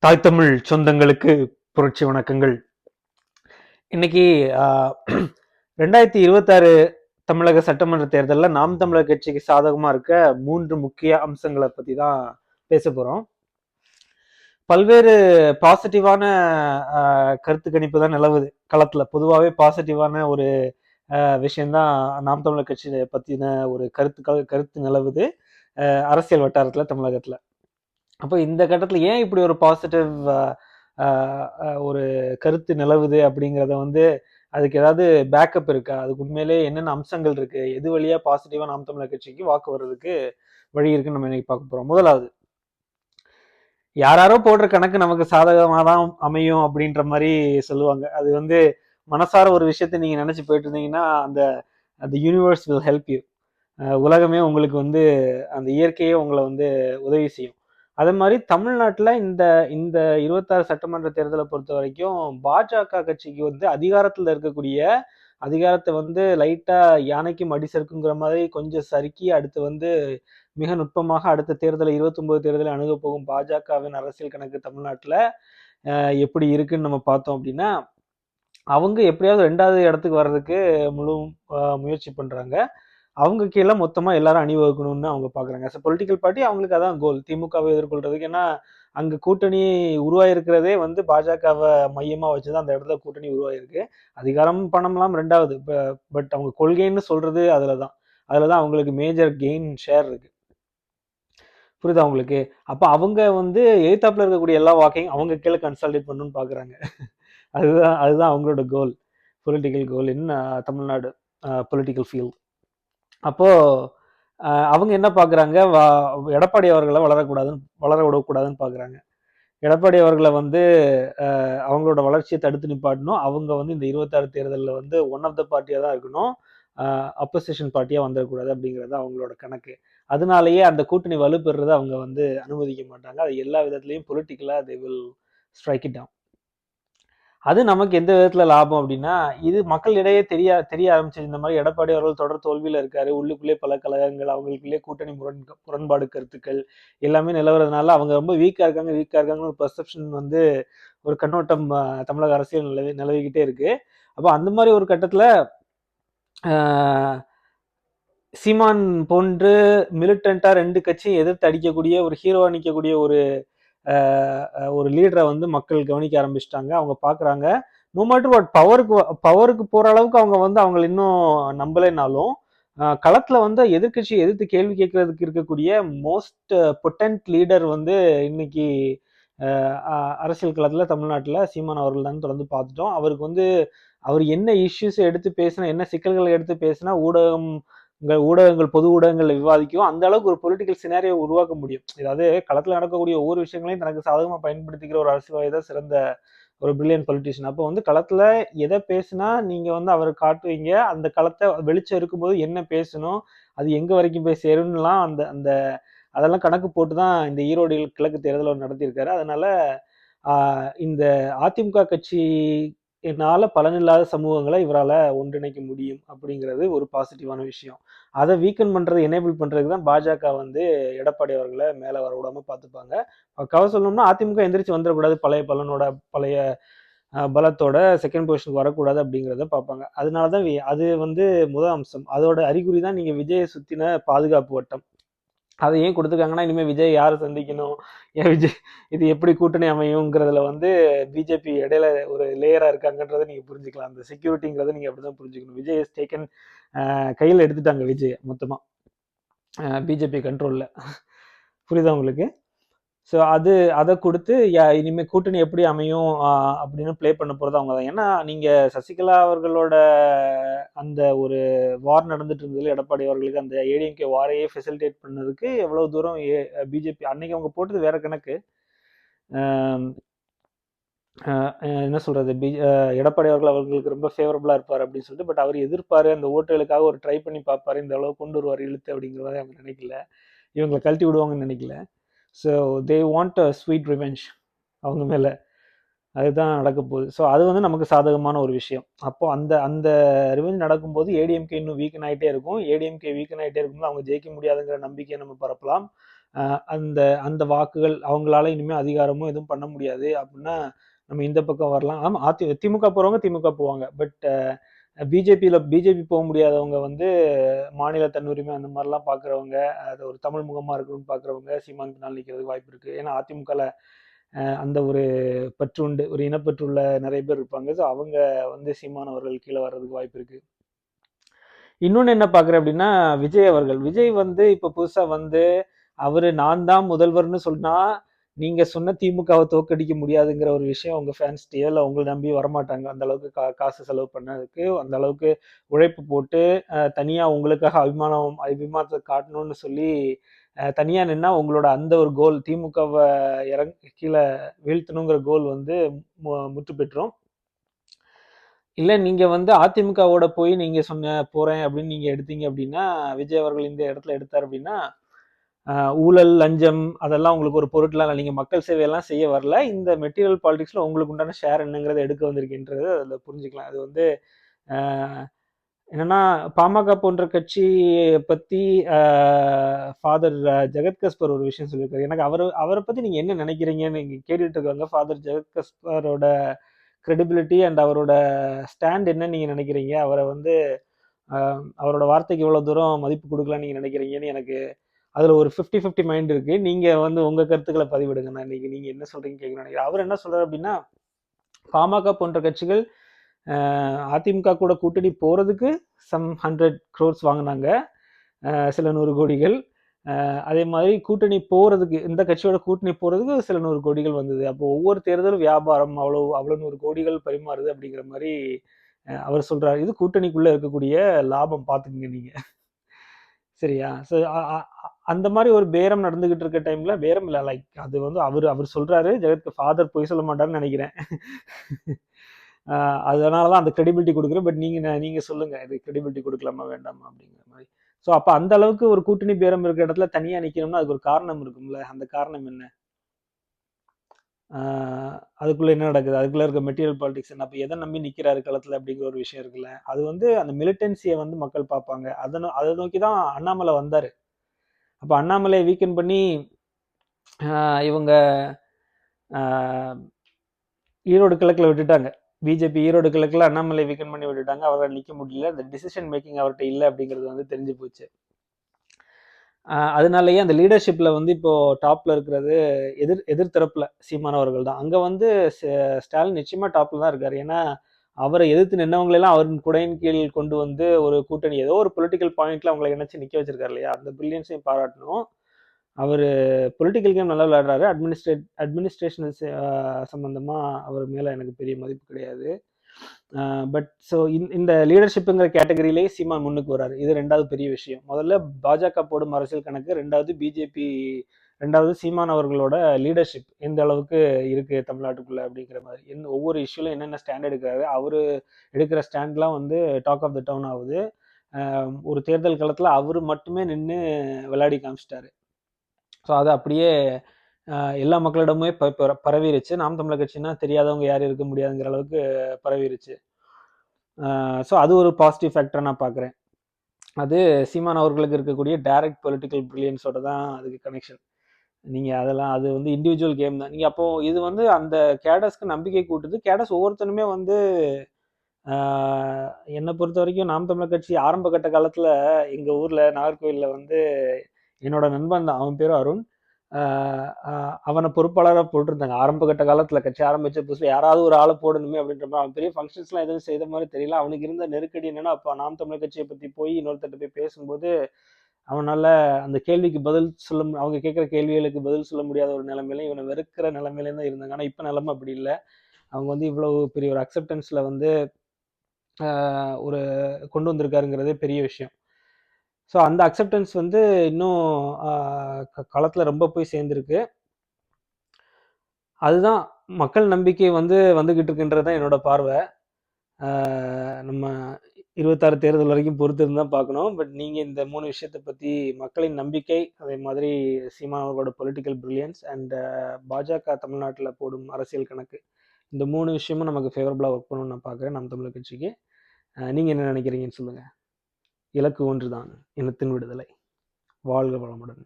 தாய் தமிழ் சொந்தங்களுக்கு புரட்சி வணக்கங்கள். இன்னைக்கு 2026 தமிழக சட்டமன்ற தேர்தலில் நாம் தமிழர் கட்சிக்கு சாதகமா இருக்க 3 முக்கிய அம்சங்களை பத்தி தான் பேச போறோம். பல்வேறு பாசிட்டிவான கருத்து கணிப்பு தான் நிலவுது களத்துல. பொதுவாகவே பாசிட்டிவான ஒரு விஷயம்தான் நாம் தமிழர் கட்சி பத்தின ஒரு கருத்து நிலவுது அரசியல் வட்டாரத்துல, தமிழகத்துல. அப்போ இந்த கட்டத்துல ஏன் இப்படி ஒரு பாசிட்டிவ் ஒரு கருத்து நிலவுது அப்படிங்கிறத வந்து அதுக்கு ஏதாவது பேக்கப் இருக்கா, அதுக்கு உண்மையிலே என்னென்ன அம்சங்கள் இருக்கு, எது வழியா பாசிட்டிவா நாம் தமிழர் கட்சிக்கு வாக்கு வர்றதுக்கு வழி இருக்குன்னு நம்ம இன்னைக்கு பார்க்க போறோம். முதலாவது, யாராரோ போடுற கணக்கு நமக்கு சாதகமாக தான் அமையும் அப்படின்ற மாதிரி சொல்லுவாங்க. அது வந்து மனசார ஒரு விஷயத்த நீங்க நினைச்சு போயிட்டு இருந்தீங்கன்னா அந்த அந்த யூனிவர்ஸ் வில் ஹெல்ப் யூ. உலகமே உங்களுக்கு வந்து அந்த இயற்கையே உங்களை வந்து உதவி செய்யும். அதே மாதிரி தமிழ்நாட்டில் இந்த இந்த 26 சட்டமன்ற தேர்தலை பொறுத்த வரைக்கும் பாஜக கட்சிக்கு வந்து அதிகாரத்தில் இருக்கக்கூடிய அதிகாரத்தை வந்து லைட்டா யானைக்கு மடி சறுக்குங்கிற மாதிரி கொஞ்சம் சறுக்கி அடுத்து வந்து மிக நுட்பமாக அடுத்த தேர்தலை 29 தேர்தலை அணுக போகும் பாஜகவின் அரசியல் கணக்கு தமிழ்நாட்டில் எப்படி இருக்குன்னு நம்ம பார்த்தோம் அப்படின்னா, அவங்க எப்படியாவது 2வது இடத்துக்கு வர்றதுக்கு முழு முயற்சி பண்றாங்க. அவங்க கீழே மொத்தமா எல்லாரும் அணிவகுக்கணும்னு அவங்க பாக்குறாங்க. பொலிட்டிக்கல் பார்ட்டி அவங்களுக்கு அதான் கோல், திமுகவை எதிர்கொள்றதுக்கு. ஏன்னா அங்க கூட்டணி உருவாயிருக்கிறதே வந்து பாஜகவை மையமா வச்சுதான் அந்த இடத்துல கூட்டணி உருவாயிருக்கு. அதிகாரம் பணம்லாம் 2வது, பட் அவங்க கொள்கைன்னு சொல்றது அதுலதான் அவங்களுக்கு மேஜர் கெயின் ஷேர் இருக்கு. புரியுதா உங்களுக்கு? அப்ப அவங்க வந்து எதிர்த்தாப்புல இருக்கக்கூடிய எல்லா வாக்கையும் அவங்க கீழே கன்சால்டேட் பண்ணணும்னு பாக்குறாங்க. அதுதான் அதுதான் அவங்களோட கோல், பொலிட்டிக்கல் கோல் இன் தமிழ்நாடு பொலிட்டிக்கல் ஃபீல்ட். அப்போ அவங்க என்ன பாக்குறாங்க, எடப்பாடி அவர்களை வளர விடக்கூடாதுன்னு பாக்குறாங்க. எடப்பாடி அவர்களை வந்து அவங்களோட வளர்ச்சியை தடுத்து நிப்பாட்டணும். அவங்க வந்து இந்த 26 தேர்தலில் வந்து ஒன் ஆஃப் த பார்ட்டியா தான் இருக்கணும், அப்போசிஷன் பார்ட்டியா வந்துடக்கூடாது அப்படிங்கிறது அவங்களோட கணக்கு. அதனாலேயே அந்த கூட்டணி வலுப்பெறுறதை அவங்க வந்து அனுமதிக்க மாட்டாங்க. அது எல்லா விதத்திலையும் பொலிட்டிக்கலா they will strike it down. அது நமக்கு எந்த விதத்துல லாபம் அப்படின்னா, இது மக்களிடையே தெரிய ஆரம்பிச்சது. இந்த மாதிரி எடப்பாடி அவர்கள் தொடர் தோல்வியில இருக்காரு, உள்ளுக்குள்ளே பல கழகங்கள், அவங்களுக்குள்ளே கூட்டணி முரண்பாடு கருத்துக்கள் எல்லாமே நிலவரதுனால அவங்க ரொம்ப வீக்கா இருக்காங்கன்னு ஒரு பெர்செப்ஷன் வந்து ஒரு கண்ணோட்டம் தமிழக அரசியல் நிலவிக்கிட்டே இருக்கு. அப்போ அந்த மாதிரி ஒரு கட்டத்துல சீமான் போன்று மிலிட்டண்டா 2 கட்சியும் எதிர்த்து அடிக்கக்கூடிய ஒரு ஹீரோவா நிற்கக்கூடிய ஒரு லீடரை வந்து மக்கள் கவனிக்க ஆரம்பிச்சிட்டாங்க. அவங்க பாக்குறாங்க, நோ மேட்டர் வாட், பவருக்கு போற அளவுக்கு அவங்க வந்து அவங்களை இன்னும் நம்பலைனாலும் களத்துல வந்து எதிர்கட்சியை எதிர்த்து கேள்வி கேட்கறதுக்கு இருக்கக்கூடிய மோஸ்ட் பொட்டன்ட் லீடர் வந்து இன்னைக்கு அரசியல் களத்துல தமிழ்நாட்டுல சீமான் அவர்கள் தான் தொடர்ந்து பார்த்துட்டோம். அவருக்கு வந்து அவர் என்ன இஷ்யூஸ் எடுத்து பேசினா, என்ன சிக்கல்களை எடுத்து பேசினா ஊடகங்கள் பொது ஊடகங்கள்ல விவாதிக்கும், அந்த அளவுக்கு ஒரு பொலிட்டிக்கல் சினாரியோ உருவாக்க முடியும். அதாவது களத்துல நடக்கக்கூடிய ஒவ்வொரு விஷயங்களையும் தனக்கு சாதகமா பயன்படுத்திக்கிற ஒரு அரசியல்வாதி தான் சிறந்த ஒரு பிரில்லியன்ட் பொலிட்டிஷியன். அப்போ வந்து களத்துல எதை பேசினா நீங்க வந்து அவரை காட்டுவீங்க, அந்த களத்தை வெளிச்சம் இருக்கும்போது என்ன பேசணும், அது எங்க வரைக்கும் போய் சேரும்லாம் அந்த அந்த அதெல்லாம் கணக்கு போட்டு தான் இந்த ஈரோடு கிழக்கு தேர்தல் அவர் நடத்தியிருக்காரு. அதனால இந்த அதிமுக கட்சியினால பலனில்லாத சமூகங்களை இவரால ஒன்றிணைக்க முடியும் அப்படிங்கிறது ஒரு பாசிட்டிவான விஷயம். அதை வீக்கன் பண்றது, எனேபிள் பண்றதுக்கு தான் பாஜக வந்து எடப்பாடி அவர்களை மேல வர விடாம பார்த்துப்பாங்க. கவலை சொல்லணும்னா அதிமுக எந்திரிச்சு வந்துடக்கூடாது, பழைய பலத்தோட செகண்ட் பொசிஷனுக்கு வரக்கூடாது அப்படிங்கிறத பார்ப்பாங்க. அதனாலதான் அது வந்து முதல் அம்சம். அதோட அறிகுறி தான் நீங்க விஜயை சுத்தின பாதுகாப்பு வட்டம். அதை ஏன் கொடுத்துருக்காங்கன்னா, இனிமே விஜய் யாரை சந்திக்கணும், ஏன் விஜய் இது எப்படி கூட்டணி அமையுங்கிறதுல வந்து பிஜேபி இடையில ஒரு லேயரா இருக்காங்கன்றதை நீங்க புரிஞ்சுக்கலாம். அந்த செக்யூரிட்டிங்கிறத நீங்க அப்படிதான் புரிஞ்சுக்கணும். விஜய் இஸ் டேக்கன், கையில் எடுத்துட்டாங்க விஜய் மொத்தமா பிஜேபி கண்ட்ரோல்ல. புரியுதா உங்களுக்கு? ஸோ அதை கொடுத்து இனிமே கூட்டணி எப்படி அமையும் அப்படின்னு ப்ளே பண்ண போறது அவங்க தான். ஏன்னா நீங்க சசிகலா அவர்களோட அந்த ஒரு வார் நடந்துட்டு இருந்ததுல எடப்பாடி அவர்களுக்கு அந்த ஏடிஎம்கே வாரையே ஃபெசிலிட்டேட் பண்ணதுக்கு எவ்வளவு தூரம் பிஜேபி அன்னைக்கு அவங்க போட்டது வேற கணக்கு. என்ன சொல்றது, எடப்பாடி அவர்களுக்கு ரொம்ப ஃபேவரபிளா இருப்பார் அப்படின்னு சொல்லிட்டு, பட் அவர் எதிர்ப்பாரு, அந்த ஓட்டுகளுக்காக ஒரு ட்ரை பண்ணி பார்ப்பாரு, இந்த அளவு கொண்டு வருவார் இழுத்து அப்படிங்கிறத அவங்க நினைக்கல, இவங்களை கழட்டி விடுவாங்கன்னு நினைக்கல. So they want a sweet revenge அவங்க மேல. அதுதான் நடக்க போகுது. ஸோ அது வந்து நமக்கு சாதகமான ஒரு விஷயம். அப்போ அந்த அந்த ரிவெஞ்ச் நடக்கும்போது ஏடிஎம்கே இன்னும் வீக்கன் ஆகிட்டே இருக்கும். ஏடிஎம்கே வீக்கன் ஆகிட்டே இருக்கும்போது அவங்க ஜெயிக்க முடியாதுங்கிற நம்பிக்கையை நம்ம பரப்பலாம். அந்த அந்த வாக்குகள் அவங்களால இனிமேல் அதிகாரமும் எதுவும் பண்ண முடியாது அப்படின்னா நம்ம இந்த பக்கம் வரலாம். ஆமா, திமுக போறவங்க திமுக போவாங்க. பட் பிஜேபி போக முடியாதவங்க வந்து மாநில தன்னுரிமை அந்த மாதிரிலாம் பார்க்குறவங்க, அது ஒரு தமிழ் முகமா இருக்கணும்னு பார்க்குறவங்க சீமான் பின்னால் நிற்கிறதுக்கு வாய்ப்பு இருக்கு. ஏன்னா அதிமுகல அந்த ஒரு பற்று உண்டு, ஒரு இனப்பற்று உள்ள நிறைய பேர் இருப்பாங்க. ஸோ அவங்க வந்து சீமான் அவர்கள் கீழே வர்றதுக்கு வாய்ப்பு இருக்கு. இன்னொன்னு என்ன பாக்குறேன் அப்படின்னா, விஜய் அவர்கள். விஜய் வந்து இப்ப புதுசா வந்து அவரு நான் தான் முதல்வர்னு சொன்னா, நீங்க சொன்ன திமுகவை தோற்கடிக்க முடியாதுங்கிற ஒரு விஷயம் உங்க ஃபேன்ஸ்ட்டயோ இல்ல உங்களை நம்பி வரமாட்டாங்க. அந்த அளவுக்கு காசு செலவு பண்ணதுக்கு, அந்த அளவுக்கு உழைப்பு போட்டு தனியா உங்களுக்காக அபிமானத்தை காட்டணும்னு சொல்லி தனியா நின்னா உங்களோட அந்த ஒரு கோல் திமுகவை கீழே வீழ்த்தணுங்கிற கோல் வந்து முற்று பெற்றோம். இல்ல நீங்க வந்து அதிமுகவோட போய் நீங்க போறேன் அப்படின்னு நீங்க எடுத்தீங்க அப்படின்னா, விஜய் அவர்கள் இந்த இடத்துல எடுத்தார் அப்படின்னா, ஊழல், லஞ்சம் அதெல்லாம் உங்களுக்கு ஒரு பொருட்லாம் இல்லை. நீங்க மக்கள் சேவையெல்லாம் செய்ய வரல. இந்த மெட்டீரியல் பாலிடிக்ஸ்ல உங்களுக்கு உண்டான ஷேர் என்னங்கிறத எடுக்க வந்திருக்கின்றது அதில் புரிஞ்சுக்கலாம். அது வந்து என்னன்னா பாமக போன்ற கட்சியை பத்தி ஃபாதர் ஜெகத் கஸ்பர் ஒரு விஷயம் சொல்லியிருக்காரு. எனக்கு அவரை பத்தி நீங்க என்ன நினைக்கிறீங்கன்னு நீங்க கேட்டுட்டு இருக்காங்க. ஃபாதர் ஜெகத் கஸ்பரோட கிரெடிபிலிட்டி அண்ட் அவரோட ஸ்டாண்ட் என்ன நீங்க நினைக்கிறீங்க? அவரை வந்து அவரோட வார்த்தைக்கு எவ்வளவு தூரம் மதிப்பு கொடுக்கலாம்னு நீங்க நினைக்கிறீங்கன்னு எனக்கு அதுல ஒரு 50-50 மைண்ட் இருக்கு. நீங்க வந்து உங்க கருத்துக்களை பதிவிடுங்க. நான் இன்னைக்கு நீங்க என்ன சொல்றீங்க கேட்கணும் நினைக்கிறேன். அவர் என்ன சொல்றாரு அப்படின்னா, பாமக போன்ற கட்சிகள் அதிமுக கூட கூட்டணி போறதுக்கு சம் 100 crores வாங்கினாங்க, சில 100 கோடிகள். அதே மாதிரி கூட்டணி போறதுக்கு இந்த கட்சியோட கூட்டணி போறதுக்கு சில 100 கோடிகள் வந்தது. அப்போ ஒவ்வொரு தேர்தலும் வியாபாரம் அவ்வளவு 100 கோடிகள் பரிமாறுது அப்படிங்கிற மாதிரி அவர் சொல்றாரு. இது கூட்டணிக்குள்ள இருக்கக்கூடிய லாபம் பார்த்துக்குங்க நீங்க. சரியா? ஸோ அந்த மாதிரி ஒரு பேரம் நடந்துகிட்டு இருக்க டைம்ல பேரம் இல்லை, லைக் அது வந்து அவர் சொல்றாரு. ஜெகத் ஃபாதர் பொய் சொல்ல மாட்டாருன்னு நினைக்கிறேன். அதனாலதான் அந்த கிரெடிபிலிட்டி கொடுக்குறேன். பட் நீங்க சொல்லுங்க, இது கிரெடிபிலிட்டி கொடுக்கலாமா வேண்டாமா அப்படிங்கிற மாதிரி. ஸோ அப்ப அந்த அளவுக்கு ஒரு கூட்டணி பேரம் இருக்கிற இடத்துல தனியா நிக்கணும்னா அதுக்கு ஒரு காரணம் இருக்கும்ல. அந்த காரணம் என்ன? அதுக்குள்ள என்ன நடக்குது, அதுக்குள்ள இருக்க மெட்டீரியல் பாலிடிக்ஸ் என்ன, அப்ப எதை நம்பி நிக்கிறாரு களத்துல அப்படிங்கிற ஒரு விஷயம் இருக்குல்ல. அது வந்து அந்த மிலிட்டன்சியை வந்து மக்கள் பார்ப்பாங்க. அதை நோக்கிதான் அண்ணாமலை வந்தாரு. அப்ப அண்ணாமலையை வீக்கெண்ட் பண்ணி இவங்க ஈரோடு கிழக்குல விட்டுட்டாங்க. பிஜேபி ஈரோடு கிழக்குல அண்ணாமலை வீக்கெண்ட் பண்ணி விட்டுட்டாங்க. அவரால் நிக்க முடியல. இந்த டிசிஷன் மேக்கிங் அவர்கிட்ட இல்லை அப்படிங்கிறது வந்து தெரிஞ்சு போச்சு. அதனாலயே அந்த லீடர்ஷிப்ல வந்து இப்போ டாப்ல இருக்கிறது எதிர்த்தரப்புல சீமானவர்கள் தான். அங்க வந்து ஸ்டாலின் நிச்சயமா டாப்ல தான் இருக்காரு. ஏன்னா அவரை எதிர்த்து நின்னவங்களெல்லாம் அவரின் குடையின் கீழ் கொண்டு வந்து ஒரு கூட்டணி ஏதோ ஒரு பொலிட்டிக்கல் பாயிண்ட்ல அவங்களை இணைச்சு நிக்க வச்சிருக்காரு இல்லையா? அந்த பிரில்லியன்ஸையும் பாராட்டணும். அவர் பொலிட்டிக்கல் கேம் நல்லா விளையாடுறாரு. அட்மினிஸ்ட்ரேஷன் சம்பந்தமா அவர் மேல எனக்கு பெரிய மதிப்பு கிடையாது. பட் ஸோ இந்த லீடர்ஷிப்புங்கிற கேட்டகரியிலேயே சீமான் முன்னுக்கு வராரு. இது ரெண்டாவது பெரிய விஷயம். முதல்ல பாஜக போடும் அரசியல் கணக்கு, ரெண்டாவது பிஜேபி, ரெண்டாவது சீமான் அவர்களோட லீடர்ஷிப் எந்த அளவுக்கு இருக்கு தமிழ்நாட்டுக்குள்ள அப்படிங்கிற மாதிரி. ஒவ்வொரு இஷ்யூல என்னென்ன ஸ்டாண்ட் எடுக்கிறாரு, அவரு எடுக்கிற ஸ்டாண்ட்லாம் வந்து டாக் ஆஃப் த டவுன் ஆகுது. ஒரு தேர்தல் காலத்துல அவரு மட்டுமே நின்று விளையாடி காமிச்சிட்டாரு. ஸோ அது அப்படியே எல்லா மக்களிடமே பரவிருச்சு. நாம் தமிழர் கட்சின்னா தெரியாதவங்க யாரும் இருக்க முடியாதுங்கிற அளவுக்கு பரவிருச்சு. ஸோ அது ஒரு பாசிட்டிவ் ஃபேக்டரை நான் பார்க்குறேன். அது சீமான் அவர்களுக்கு இருக்கக்கூடிய டைரக்ட் பொலிட்டிக்கல் பிரில்லியன்ஸோட தான் அதுக்கு கனெக்ஷன். நீங்கள் அதெல்லாம் அது வந்து இண்டிவிஜுவல் கேம் தான். நீங்கள் அப்போ இது வந்து அந்த கேடஸ்க்கு நம்பிக்கை கூட்டுது. கேடஸ் ஒவ்வொருத்தனுமே வந்து என்னை பொறுத்த வரைக்கும் நாம் தமிழர் கட்சி ஆரம்ப கட்ட காலத்தில் எங்கள் ஊரில் நாகர்கோவிலில் வந்து என்னோட நண்பன் தான், அவன் பேரும் அருண். அவனை பொறுப்பாளராக போட்டிருந்தாங்க ஆரம்ப கட்ட காலத்தில். கட்சி ஆரம்பிச்ச புதுசுல யாராவது ஒரு ஆளை போடணுமே அப்படின்ற மாதிரி. அவன் பெரிய ஃபங்க்ஷன்ஸ்லாம் எதுவும் செய்த மாதிரி தெரியல. அவனுக்கு இருந்த நெருக்கடி என்னன்னா, அப்போ நாம் தமிழர் கட்சியை பற்றி போய் இன்னொருத்தட்ட போய் பேசும்போது அவனால அந்த கேள்விக்கு பதில் அவங்க கேட்குற கேள்விகளுக்கு பதில் சொல்ல முடியாத ஒரு நிலைமையில, இவனை வெறுக்கிற நிலைமையில தான் இருந்தாங்க. ஆனால் இப்போ நிலைமை அப்படி இல்லை. அவங்க வந்து இவ்வளவு பெரிய ஒரு அக்செப்டன்ஸ்ல வந்து ஒரு கொண்டு வந்திருக்காருங்கிறதே பெரிய விஷயம். ஸோ அந்த அக்செப்டன்ஸ் வந்து இன்னும் களத்தில் ரொம்ப போய் சேர்ந்துருக்கு. அதுதான் மக்கள் நம்பிக்கை வந்து வந்துகிட்டு இருக்குன்றது தான் என்னோட பார்வை. நம்ம 26 தேர்தல் வரைக்கும் பொறுத்து இருந்தால் பார்க்கணும். பட் நீங்கள் இந்த 3 விஷயத்தை பற்றி, மக்களின் நம்பிக்கை, அதே மாதிரி சீமான் அவர்களோட பொலிட்டிக்கல் பிரில்லியன்ஸ் அண்ட் பாஜக தமிழ்நாட்டில் போடும் அரசியல் கணக்கு, இந்த 3 விஷயமும் நமக்கு ஃபேவரபுளாக ஒர்க் பண்ணணும்னு நான் பார்க்குறேன் நாம் தமிழர் கட்சிக்கு. நீங்கள் என்ன நினைக்கிறீங்கன்னு சொல்லுங்கள். இலக்கு ஒன்று தான், இனத்தின் விடுதலை. வாழ்க வளமுடன்.